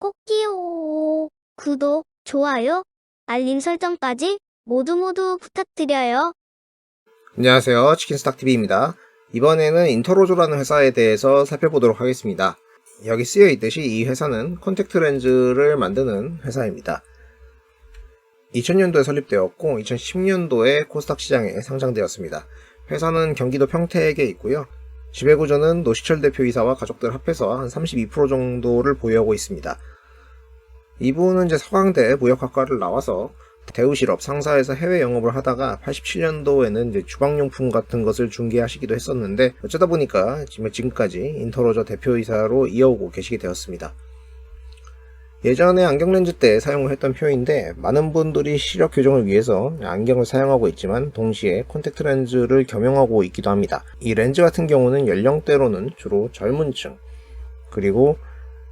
꼭지요. 구독, 좋아요, 알림 설정까지 모두 부탁드려요. 안녕하세요, 치킨스탁TV입니다. 이번에는 인터로조라는 회사에 대해서 살펴보도록 하겠습니다. 여기 쓰여 있듯이 이 회사는 콘택트 렌즈를 만드는 회사입니다. 2000년도에 설립되었고 2010년도에 코스닥 시장에 상장되었습니다. 회사는 경기도 평택에 있고요. 지배구조는 노시철 대표이사와 가족들 합해서 한 32% 정도를 보유하고 있습니다. 이분은 이제 서강대 무역학과를 나와서 대우실업 상사에서 해외 영업을 하다가 87년도에는 이제 주방용품 같은 것을 중개하시기도 했었는데 어쩌다 보니까 지금까지 인터로저 대표이사로 이어오고 계시게 되었습니다. 예전에 안경렌즈 때 사용을 했던 표인데 많은 분들이 시력 교정을 위해서 안경을 사용하고 있지만 동시에 콘택트 렌즈를 겸용하고 있기도 합니다. 이 렌즈 같은 경우는 연령대로는 주로 젊은 층 그리고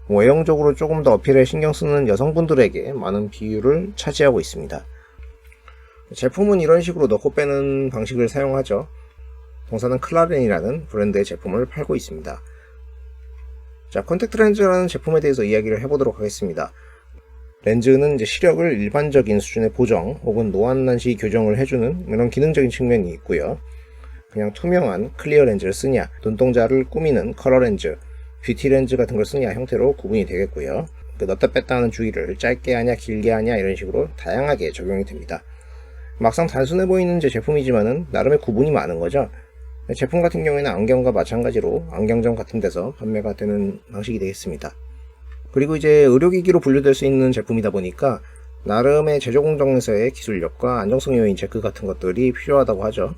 외형적으로 조금 더 어필에 신경 쓰는 여성분들에게 많은 비율을 차지하고 있습니다. 제품은 이런 식으로 넣고 빼는 방식을 사용하죠. 동사는 클라렌이라는 브랜드의 제품을 팔고 있습니다. 자, 콘택트 렌즈라는 제품에 대해서 이야기를 해보도록 하겠습니다. 렌즈는 이제 시력을 일반적인 수준의 보정 혹은 노안난시 교정을 해주는 이런 기능적인 측면이 있고요. 그냥 투명한 클리어 렌즈를 쓰냐, 눈동자를 꾸미는 컬러 렌즈, 뷰티 렌즈 같은 걸 쓰냐 형태로 구분이 되겠고요. 넣다 뺐다 하는 주기를 짧게 하냐 길게 하냐 이런 식으로 다양하게 적용이 됩니다. 막상 단순해 보이는 제품이지만은 나름의 구분이 많은 거죠. 제품 같은 경우에는 안경과 마찬가지로 안경점 같은 데서 판매가 되는 방식이 되겠습니다. 그리고 이제 의료기기로 분류될 수 있는 제품이다 보니까 나름의 제조 공정에서의 기술력과 안정성 요인 체크 같은 것들이 필요하다고 하죠.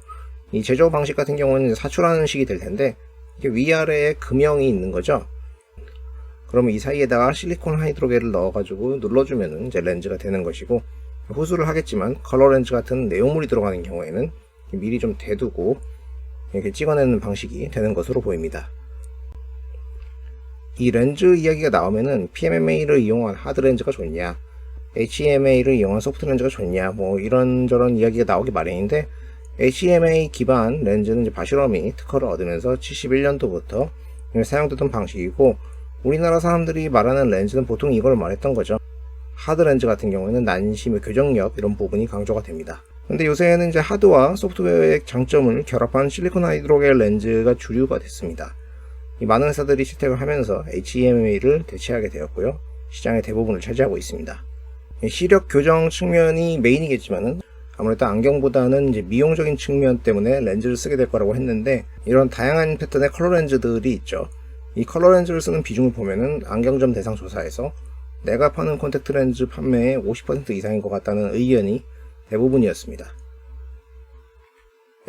이 제조 방식 같은 경우는 사출하는 식이 될 텐데 위아래에 금형이 있는 거죠. 그러면 이 사이에다가 실리콘 하이드로겔을 넣어가지고 눌러주면 이제 렌즈가 되는 것이고, 후수를 하겠지만 컬러 렌즈 같은 내용물이 들어가는 경우에는 미리 좀 대두고 이렇게 찍어내는 방식이 되는 것으로 보입니다. 이 렌즈 이야기가 나오면은 PMMA를 이용한 하드 렌즈가 좋냐, HEMA를 이용한 소프트 렌즈가 좋냐, 뭐 이런저런 이야기가 나오기 마련인데, HEMA 기반 렌즈는 이제 바시러미 특허를 얻으면서 71년도부터 사용되던 방식이고, 우리나라 사람들이 말하는 렌즈는 보통 이걸 말했던 거죠. 하드 렌즈 같은 경우에는 난시, 교정력 이런 부분이 강조가 됩니다. 근데 요새는 이제 하드와 소프트웨어의 장점을 결합한 실리콘 하이드로겔 렌즈가 주류가 됐습니다. 이 많은 회사들이 채택을 하면서 HEMA를 대체하게 되었고요. 시장의 대부분을 차지하고 있습니다. 시력 교정 측면이 메인이겠지만은 아무래도 안경보다는 이제 미용적인 측면 때문에 렌즈를 쓰게 될 거라고 했는데, 이런 다양한 패턴의 컬러 렌즈들이 있죠. 이 컬러 렌즈를 쓰는 비중을 보면은 안경점 대상 조사에서 내가 파는 콘택트 렌즈 판매의 50% 이상인 것 같다는 의견이 대부분이었습니다.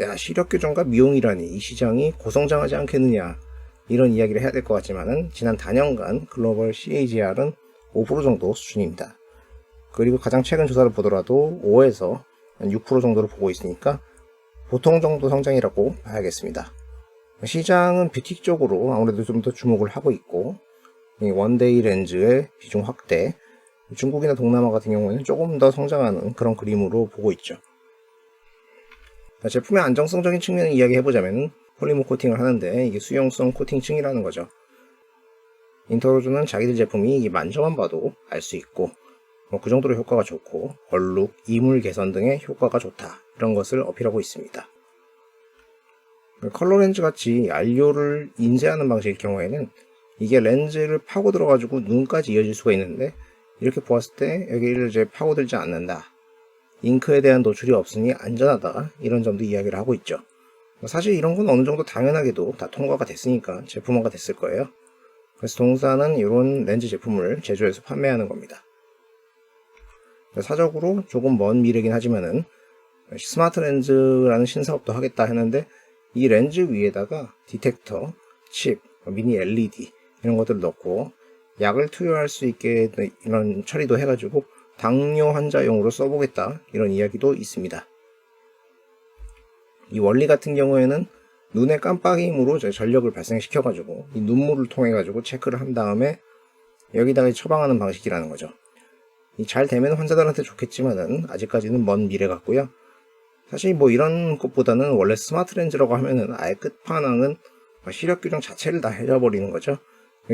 야, 시력 교정과 미용이라니 이 시장이 고성장하지 않겠느냐, 이런 이야기를 해야 될 것 같지만은 지난 4년간 글로벌 CAGR은 5% 정도 수준입니다. 그리고 가장 최근 조사를 보더라도 5에서 6% 정도를 보고 있으니까 보통 정도 성장이라고 봐야겠습니다. 시장은 뷰티 쪽으로 아무래도 좀 더 주목을 하고 있고, 원데이 렌즈의 비중 확대, 중국이나 동남아 같은 경우에는 조금 더 성장하는 그런 그림으로 보고 있죠. 제품의 안정성적인 측면을 이야기해보자면 폴리머 코팅을 하는데 이게 수용성 코팅층이라는 거죠. 인터로조는 자기들 제품이 만져만 봐도 알 수 있고 그 정도로 효과가 좋고 얼룩, 이물 개선 등의 효과가 좋다, 이런 것을 어필하고 있습니다. 컬러 렌즈 같이 안료를 인쇄하는 방식일 경우에는 이게 렌즈를 파고 들어가지고 눈까지 이어질 수가 있는데, 이렇게 보았을 때 여기를 이제 파고들지 않는다, 잉크에 대한 노출이 없으니 안전하다, 이런 점도 이야기를 하고 있죠. 사실 이런 건 어느 정도 당연하게도 다 통과가 됐으니까 제품화가 됐을 거예요. 그래서 동사는 이런 렌즈 제품을 제조해서 판매하는 겁니다. 사적으로 조금 먼 미래긴 하지만은 스마트 렌즈라는 신사업도 하겠다 했는데, 이 렌즈 위에다가 디텍터, 칩, 미니 LED 이런 것들을 넣고 약을 투여할 수 있게 이런 처리도 해가지고 당뇨 환자용으로 써보겠다, 이런 이야기도 있습니다. 이 원리 같은 경우에는 눈의 깜빡임으로 전력을 발생시켜가지고 이 눈물을 통해가지고 체크를 한 다음에 여기다가 처방하는 방식이라는 거죠. 잘 되면 환자들한테 좋겠지만은 아직까지는 먼 미래 같고요. 사실 뭐 이런 것보다는 원래 스마트 렌즈라고 하면은 아예 끝판왕은 시력 교정 자체를 다 해줘버리는 거죠.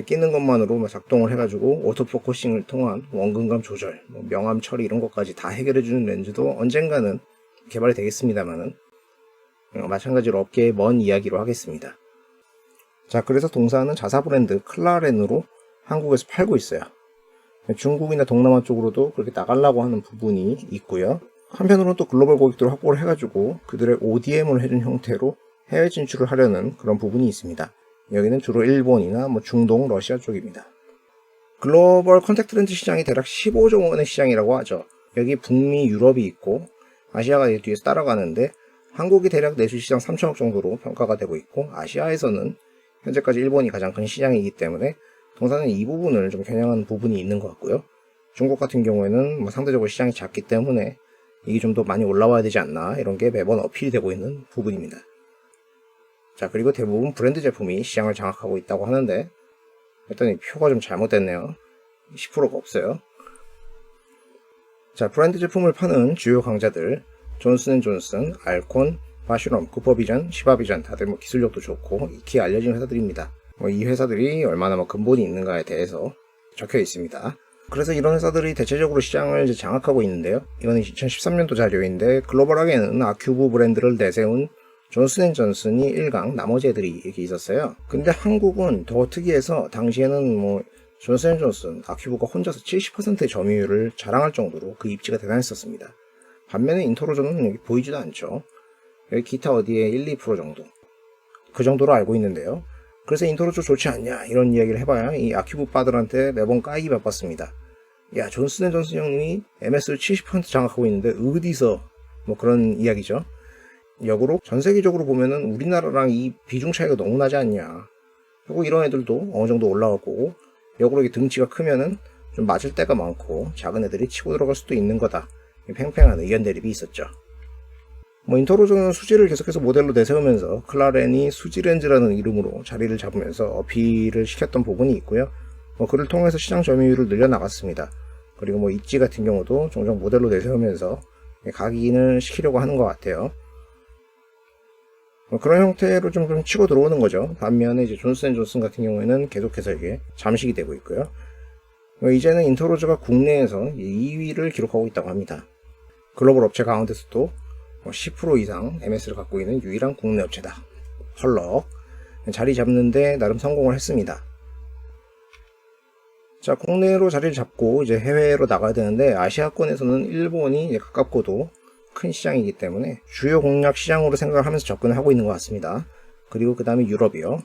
끼는 것만으로 작동을 해가지고 오토포커싱을 통한 원근감 조절, 명암 처리 이런 것까지 다 해결해주는 렌즈도 언젠가는 개발이 되겠습니다만은 마찬가지로 업계의 먼 이야기로 하겠습니다. 자, 그래서 동사는 자사 브랜드 클라렌으로 한국에서 팔고 있어요. 중국이나 동남아 쪽으로도 그렇게 나가려고 하는 부분이 있고요. 한편으로는 또 글로벌 고객들을 확보를 해가지고 그들의 ODM을 해준 형태로 해외 진출을 하려는 그런 부분이 있습니다. 여기는 주로 일본이나 중동, 러시아 쪽입니다. 글로벌 컨택트 렌즈 시장이 대략 15조 원의 시장이라고 하죠. 여기 북미, 유럽이 있고 아시아가 뒤에서 따라가는데 한국이 대략 내수 시장 3천억 정도로 평가가 되고 있고 아시아에서는 현재까지 일본이 가장 큰 시장이기 때문에 동사는 이 부분을 좀 겨냥하는 부분이 있는 것 같고요. 중국 같은 경우에는 상대적으로 시장이 작기 때문에 이게 좀 더 많이 올라와야 되지 않나 이런 게 매번 어필이 되고 있는 부분입니다. 자, 그리고 대부분 브랜드 제품이 시장을 장악하고 있다고 하는데 일단 표가 좀 잘못됐네요. 10%가 없어요. 자, 브랜드 제품을 파는 주요 강자들 존슨앤존슨, 알콘, 바슈럼, 쿠퍼비전, 시바비전 다들 기술력도 좋고 익히 알려진 회사들입니다. 이 회사들이 얼마나 근본이 있는가에 대해서 적혀 있습니다. 그래서 이런 회사들이 대체적으로 시장을 장악하고 있는데요. 이거는 2013년도 자료인데 글로벌하게는 아큐브 브랜드를 내세운 존슨앤존슨이 1강, 나머지 애들이 이렇게 있었어요. 근데 한국은 더 특이해서 당시에는 존슨앤존슨, 아큐브가 혼자서 70%의 점유율을 자랑할 정도로 그 입지가 대단했었습니다. 반면에 인터로저는 여기 보이지도 않죠. 여기 기타 어디에 1, 2% 정도. 그 정도로 알고 있는데요. 그래서 인터로저 좋지 않냐 이런 이야기를 해봐야 이 아큐브 바들한테 매번 까이기 바빴습니다. 야, 존슨앤존슨 형님이 MS를 70% 장악하고 있는데 어디서 그런 이야기죠. 역으로 전 세계적으로 보면은 우리나라랑 이 비중 차이가 너무 나지 않냐. 그리고 이런 애들도 어느 정도 올라가고 역으로 이 등치가 크면은 좀 맞을 때가 많고 작은 애들이 치고 들어갈 수도 있는 거다. 팽팽한 의견 대립이 있었죠. 인터로저는 수지를 계속해서 모델로 내세우면서 클라렌이 수지렌즈라는 이름으로 자리를 잡으면서 어필을 시켰던 부분이 있고요. 그를 통해서 시장 점유율을 늘려나갔습니다. 그리고 있지 같은 경우도 종종 모델로 내세우면서 각인을 시키려고 하는 것 같아요. 그런 형태로 좀 치고 들어오는 거죠. 반면에 이제 존슨앤존슨 같은 경우에는 계속해서 이게 잠식이 되고 있고요. 이제는 인터로저가 국내에서 2위를 기록하고 있다고 합니다. 글로벌 업체 가운데서도 10% 이상 MS를 갖고 있는 유일한 국내 업체다. 헐럭. 자리 잡는데 나름 성공을 했습니다. 자, 국내로 자리를 잡고 이제 해외로 나가야 되는데 아시아권에서는 일본이 가깝고도 큰 시장이기 때문에 주요 공략 시장으로 생각을 하면서 접근을 하고 있는 것 같습니다. 그리고 그 다음에 유럽이요.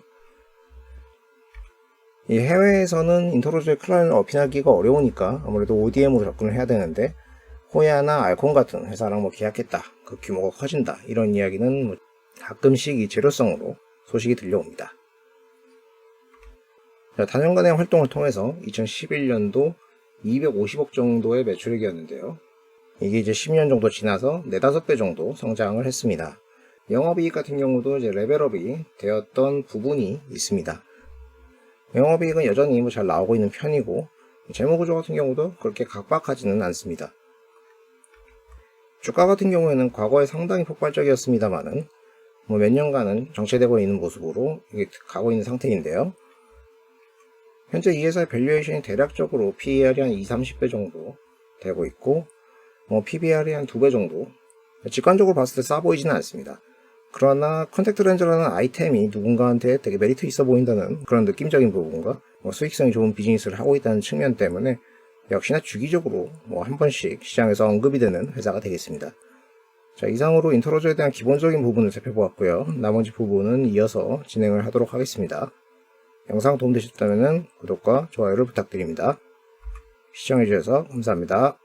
이 해외에서는 인터로저의 클라렌을 어필하기가 어려우니까 아무래도 ODM으로 접근을 해야 되는데 호야나 알콘 같은 회사랑 계약했다. 그 규모가 커진다. 이런 이야기는 가끔씩 이 재료성으로 소식이 들려옵니다. 자, 단연간의 활동을 통해서 2011년도 250억 정도의 매출액이었는데요. 이게 이제 10년 정도 지나서 4, 5배 정도 성장을 했습니다. 영업이익 같은 경우도 이제 레벨업이 되었던 부분이 있습니다. 영업이익은 여전히 잘 나오고 있는 편이고 재무구조 같은 경우도 그렇게 각박하지는 않습니다. 주가 같은 경우에는 과거에 상당히 폭발적이었습니다만은 몇 년간은 정체되고 있는 모습으로 이게 가고 있는 상태인데요. 현재 이 회사의 밸류에이션이 대략적으로 PER이 한 20-30배 정도 되고 있고 PBR이 한 2배 정도, 직관적으로 봤을 때 싸 보이지는 않습니다. 그러나 컨택트 렌즈라는 아이템이 누군가한테 되게 메리트 있어 보인다는 그런 느낌적인 부분과 수익성이 좋은 비즈니스를 하고 있다는 측면 때문에 역시나 주기적으로 한 번씩 시장에서 언급이 되는 회사가 되겠습니다. 자, 이상으로 인터로저에 대한 기본적인 부분을 살펴보았고요. 나머지 부분은 이어서 진행을 하도록 하겠습니다. 영상 도움되셨다면 구독과 좋아요를 부탁드립니다. 시청해주셔서 감사합니다.